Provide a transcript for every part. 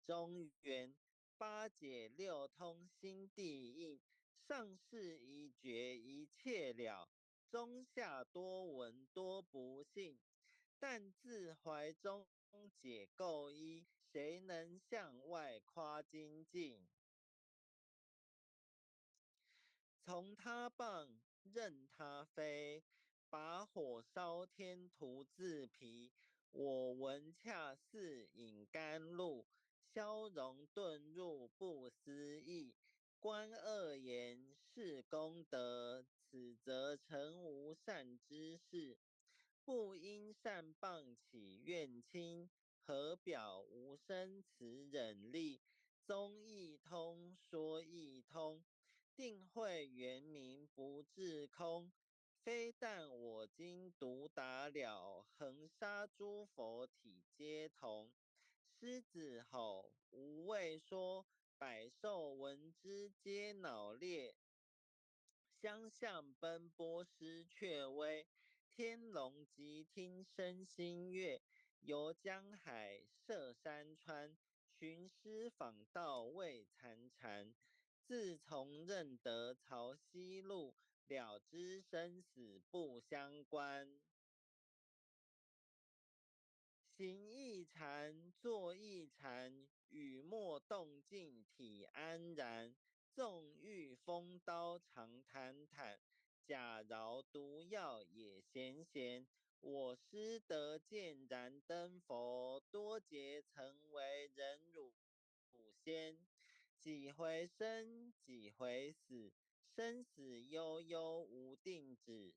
中原，八解六通心地应，上士一绝一切了，中下多闻多不信。但自怀中解构一，谁能向外夸精进？从他棒，任他飞，把火烧天徒自疲。我闻恰似饮甘露，消融遁入不思议。观恶言是功德，此则成无善之事。不因善谤起怨亲，何表无生慈忍力？宗义通，说义通。定慧圆明不至空，非但我今独达了，恒沙诸佛体皆同。狮子吼，无畏说，百兽闻之皆脑裂。相向奔波失却微，天龙即听身心悦。游江海，涉山川，寻师访道未参禅。自从认得潮汐路，了知生死不相关。行亦禅，坐亦禅，语默动静体安然。纵欲风刀常坦坦，假饶毒药也闲闲。我师得见燃灯佛，多劫曾为人辱仙。几回生，几回死，生死悠悠无定止。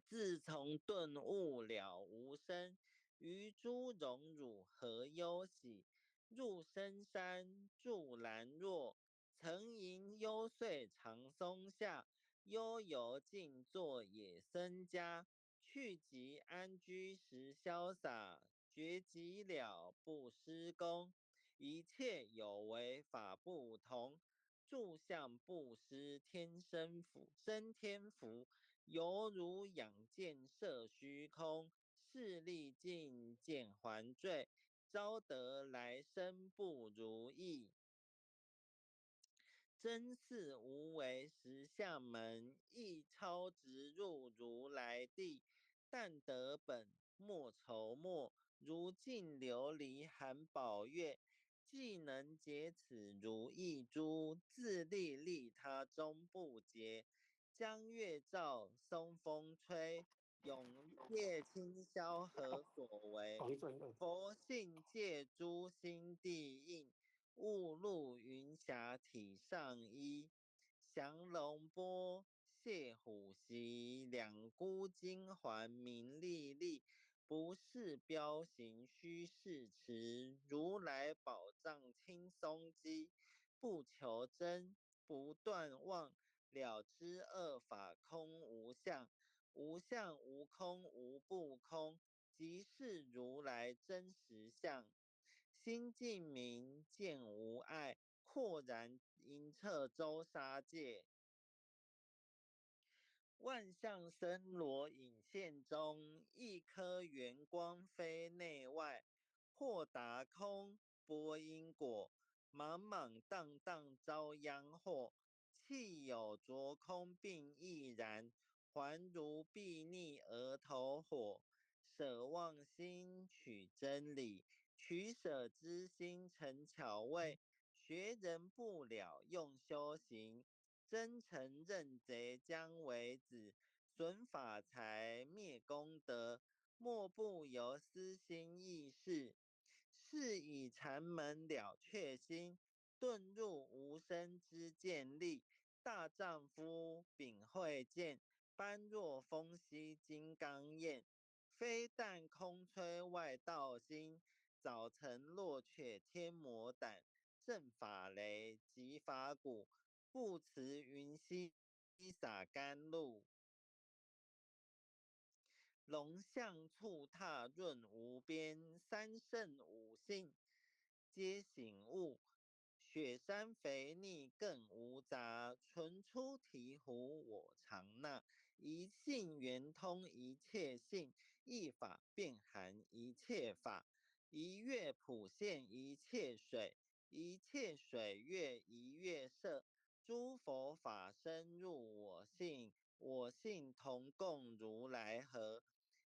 自从顿悟了无生，于诸荣辱何忧喜？入深山住兰若，曾吟幽邃长松下。悠游静坐野僧家，去即安居时潇洒。觉即了不施功，一切有为法不同。住相不施天生福，生天福。犹如仰剑射虚空，势力尽见还坠，招得来生不如意。真似无为实相门，一超直入如来地。但得本莫愁末，如镜琉璃含宝月。既能解此如意珠，自利利他终不竭。江月照，松风吹，永夜清宵何所为？佛性借诸心地应，雾露云霞体上衣。降龙波，谢虎袭，两孤金环明历历。不是彪形虚是持，如来宝藏轻松击。不求真，不断妄，了知恶法空无相。无相无空无不空，即是如来真实相。心净明，见无碍，豁然阴彻周沙界。万象森罗隐现中，一颗圆光非内外。豁达空，波因果，莽莽荡荡遭殃祸。气有着空并亦然，还如睥睨额头火。舍妄心，取真理，取舍之心成巧味。学人不了用修行，真诚认贼将为子。损法财，灭功德，莫不由私心意事。是以禅门了却心，遁入无生之见力。大丈夫秉慧见，般若风息金刚焰。非但空吹外道心，早曾落却天魔胆。正法雷，即法鼓，不辞云溪洒甘露。龙象触踏润无边，三圣五性皆醒悟。雪山肥腻更无杂，纯出醍醐我常纳。一性圆通一切性，一法遍含一切法。一月普现一切水，一切水月一月色。诸佛法深入我性，我性同共如来合。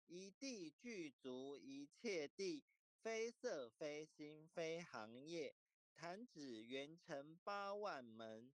一地具足一切地，非色非心非行业。弹指圆成8万门，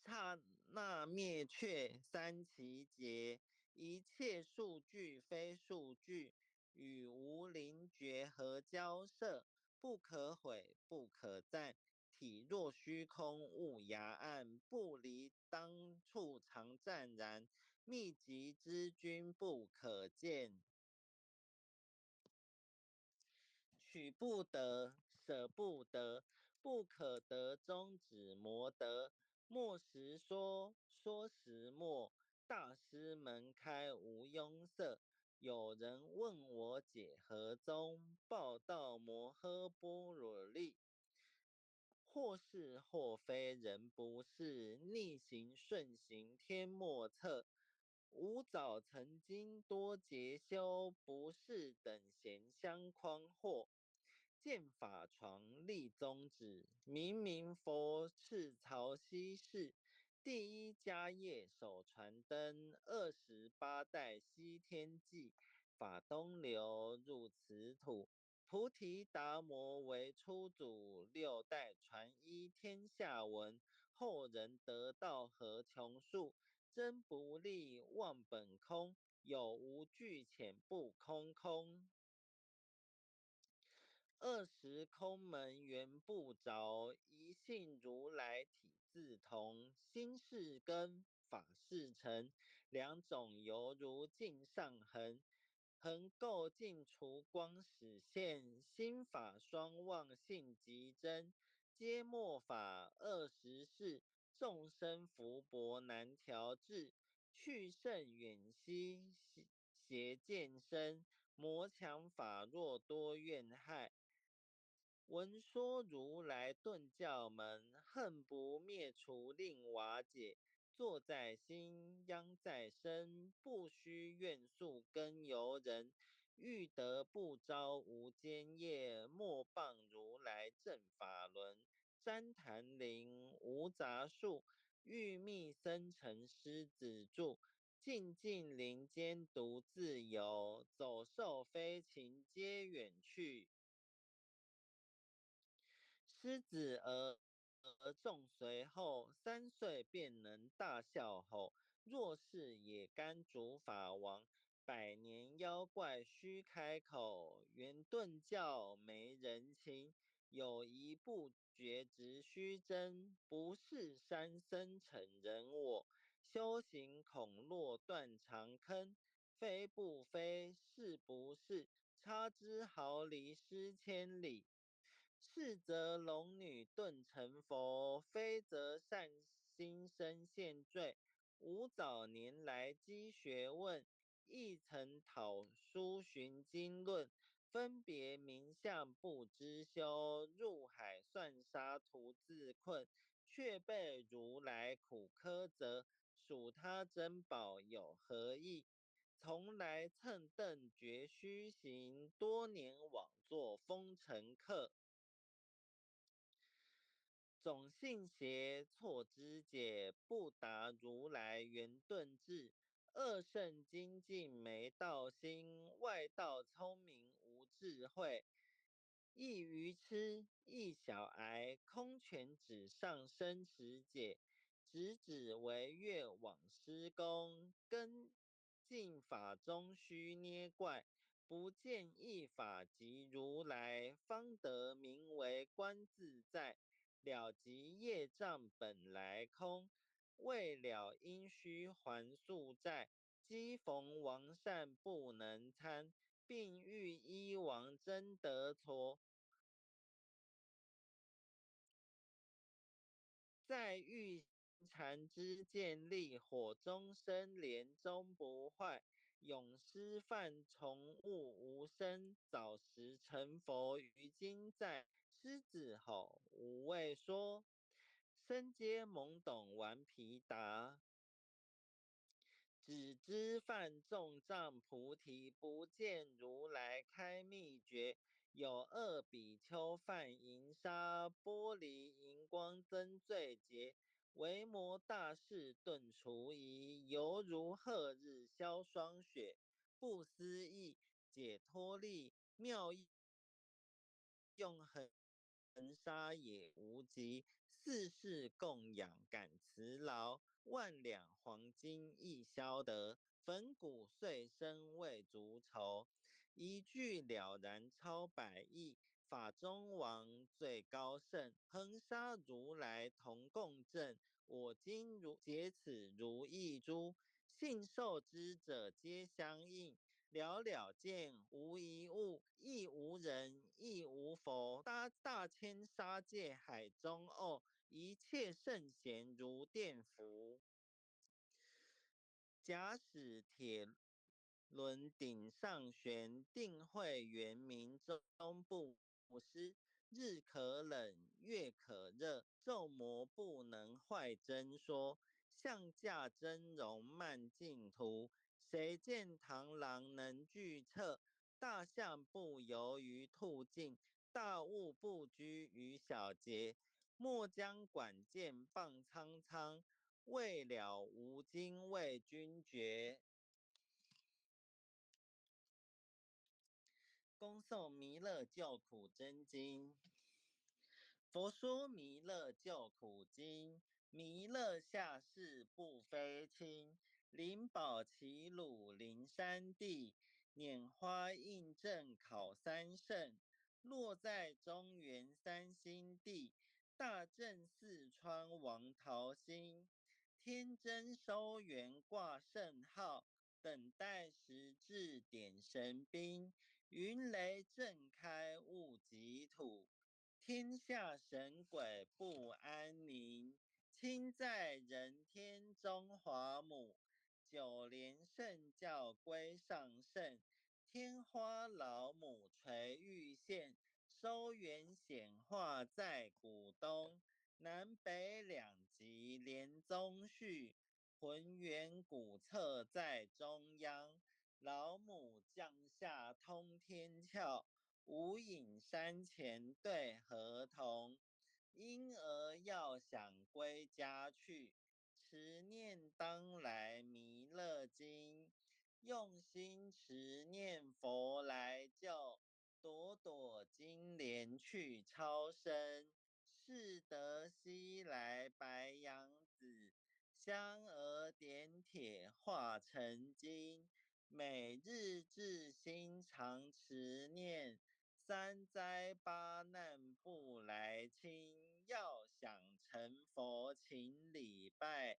刹那灭却三奇劫。一切数据非数据，与无灵觉合交涉。不可毁，不可占。体若虚空，物崖暗，不离当处常湛然。秘籍之君不可见。取不得，舍不得，不可得中指摩得。莫实说，说实莫。大师门开无拥塞。有人问我解何宗，报道摩诃般若力。或是或非人不是，逆行顺行天莫测。吾早曾经多劫修，不是等闲相诓惑。见法床立宗旨，明明佛是曹溪士。第一家业手传灯，28代西天记。法东流入此土。菩提达摩为初祖，6代传依天下闻。后人得道何穷数，真不立忘本空。有无俱浅不空空。20空门缘不着，一性如来体自同。心是根，法是尘，两种犹如镜上痕。横垢尽除光始现，心法双旺性极真。皆末法20事，众生福薄难调制。去甚远兮邪见深，魔强法弱多怨害。闻说如来顿教门，恨不灭除令瓦解。坐在心，殃在身，不须怨诉更由人。欲得不招无间业，莫谤如来正法轮。旃檀林无杂树，欲觅僧尘狮子住。静静林间独自游，走兽飞禽皆远去。狮子众随后，3岁便能大笑吼。若是也甘主法王，百年妖怪须开口。圆顿教没人情，有一不觉直须真。不是山僧逞人我，修行恐落断肠坑。非不非，是不是，差之毫厘失千里。是则龙女顿成佛，非则善心生现罪。吾早年来积学问，亦曾讨书寻经论。分别名相不知修，入海算沙徒自困。却被如来苦苛责，数他珍宝有何益？从来蹭蹬绝须行，多年枉作风尘客。总信邪错知解，不达如来圆顿智。恶圣精进没道心，外道聪明无智慧。一愚痴，一小癌，空拳指上生持解。直指为月往施功，跟进法中须捏怪。不见一法即如来，方得名为观自在。了即业障本来空，未了因须还宿债。积逢王善不能参，并欲依王真得脱。在欲禅之见力，火中生莲终不坏。永师范从物无生，早时成佛于今在。狮子吼，无畏说，身皆懵懂顽皮达。只知犯众障菩提，不见如来开秘诀。有二比丘犯银沙，玻璃银光增罪劫。维摩大士顿除疑，犹如赫日消霜雪。不思议，解脱力，妙义用恒沙也无极。四世供养感慈劳，万两黄金亦消得。粉骨碎身未足愁，一句了然超百亿。法中王最高圣，恒沙如来同共振。我今如解此如意珠，信受之者皆相应。了了见，无一物，亦无人，亦无佛。大千沙界海中偶，一切圣贤如电伏。假使铁轮顶上悬，定慧圆明中不失。日可冷，月可热，昼魔不能坏真说。象驾真容慢净土，谁见螳螂能拒策？大象不游于兔径，大物不居于小节。莫将管见谤苍苍，未了无经为君绝。恭诵弥勒救苦真经。佛说弥勒救苦经，弥勒下世不非轻。灵宝齐鲁灵山地，拈花印证考三圣。落在中原三星地，大正四川王桃心。天真收元挂圣号，等待时至点神兵。云雷震开物极土，天下神鬼不安宁。亲在人天中华母，九莲圣教归上圣。天花老母垂玉线，收元显化在古东。南北两极连宗序，浑圆古册在中央。老母降下通天窍，无影山前对河童。婴儿要想归家去，持念当来弥勒经。用心持念佛来救，朵朵金莲去超生。是得西来白羊子，香儿点铁化成金。每日至心常持念，三灾八难不来侵。要想成佛请礼拜，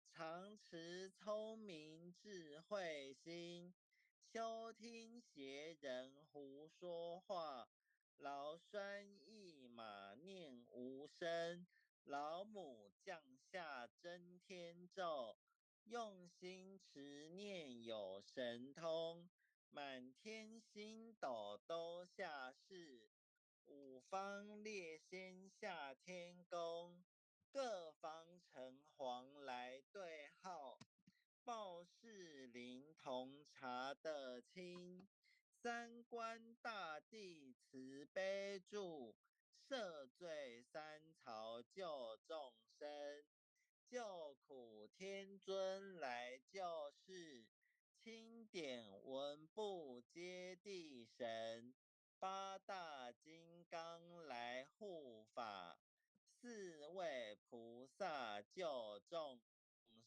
常持聪明智慧心。休听邪人胡说话，劳酸一马念无声。老母降下真天咒，用心持念有神通。满天星斗都下世，五方列仙下天宫。各方城隍来对号，报事灵童查得清。三官大帝慈悲助，赦罪三曹救众生。救苦天尊来救世，钦点文部接地神。八大金刚来护法，四位菩萨救众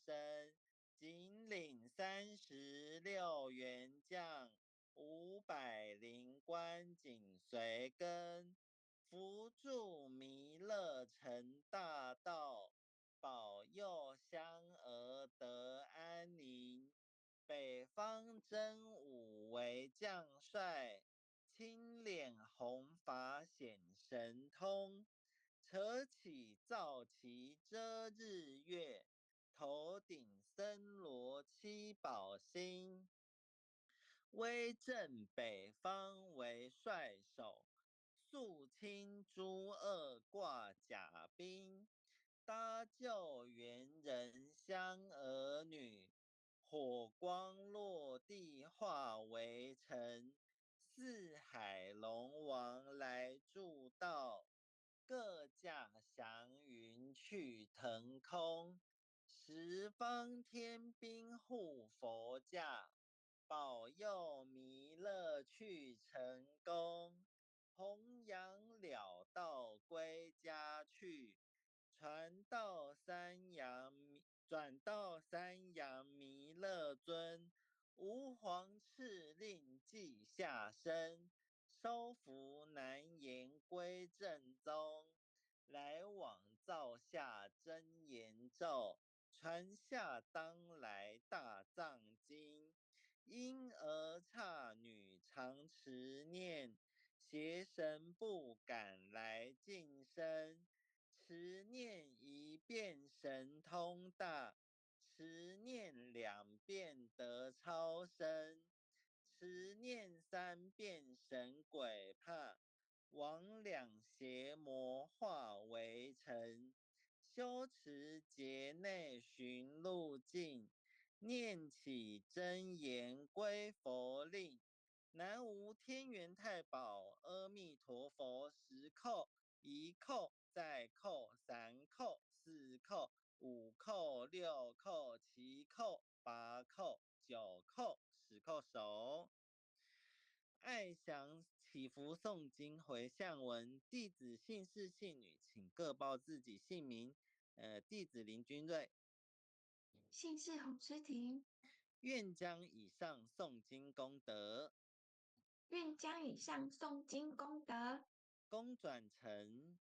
生。仅领36员将，500灵官紧随跟。扶助弥勒成大道，保佑香儿得安宁。北方真武为将帅，青脸红发显神通。扯起皂旗遮日月，头顶森罗七宝星。威震北方为帅首，肃清诸恶挂甲兵。搭救猿人香儿女，火光落地化为尘，四海龙王来助道，各驾祥云去腾空，十方天兵护佛驾，保佑弥勒去成功，弘扬了道归家去。转到三阳弥勒尊，吾皇敕令记下身，收服难言归正宗，来往造下真言咒，传下当来大藏经。婴儿刹女常持念，邪神不敢来近身。持念一遍神通大，持念两遍得超生，持念三遍神鬼怕，魍魉邪魔化为尘。修持劫内寻路径，念起真言归佛令。南无天元太保阿弥陀佛，10叩，1叩，再叩，3叩，4叩，5叩，6叩，7叩，8叩，9叩，10叩手。爱祥祈福诵经回向文，弟子姓氏姓女，请各报自己姓名。弟子林君瑞。姓氏洪诗婷，愿将以上诵经功德，愿将以上诵经功德，公转成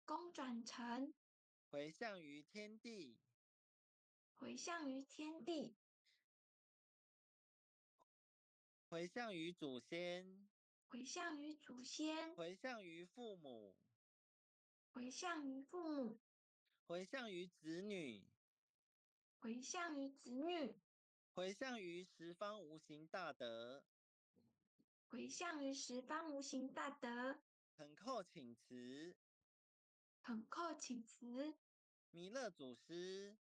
公转成回向于天地，回向于天地，回向于祖先，回向于祖先，回向于父母，回向于父母，回向于子女，回向于子女，回向于十方无形大德。回向于十方无形大德。恳叩请辞，恳叩请辞，弥勒祖师，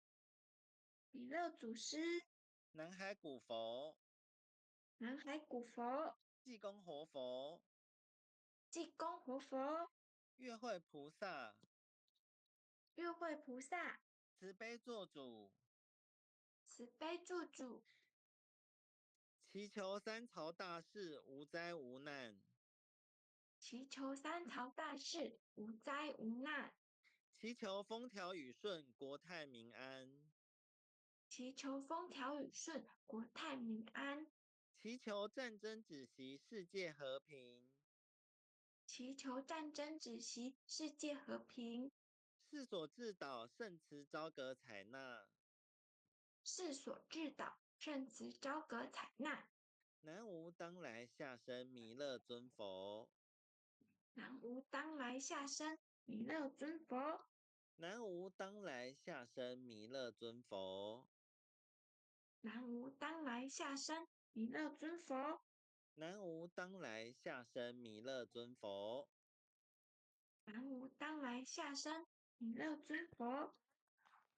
弥勒祖师，南海古佛，南海古佛，济公活佛，济公活佛，月慧菩萨，月慧菩萨，慈悲做主，慈悲助主，祈求三朝大事无灾无难，祈求三朝大事无灾无难，祈求风调雨顺，国泰民安。祈求风调雨顺，国泰民安，祈求战争止息，世界和平。祈求战争止息，世界和平，世所至导，圣慈昭格采纳。世所至导，圣慈昭格采纳。南无当来下生弥勒尊佛。南无当来下生弥勒尊佛。南无当来下生弥勒尊佛。南无当来下生弥勒尊佛。南无当来下生弥勒尊佛。南无当来下生弥勒尊佛。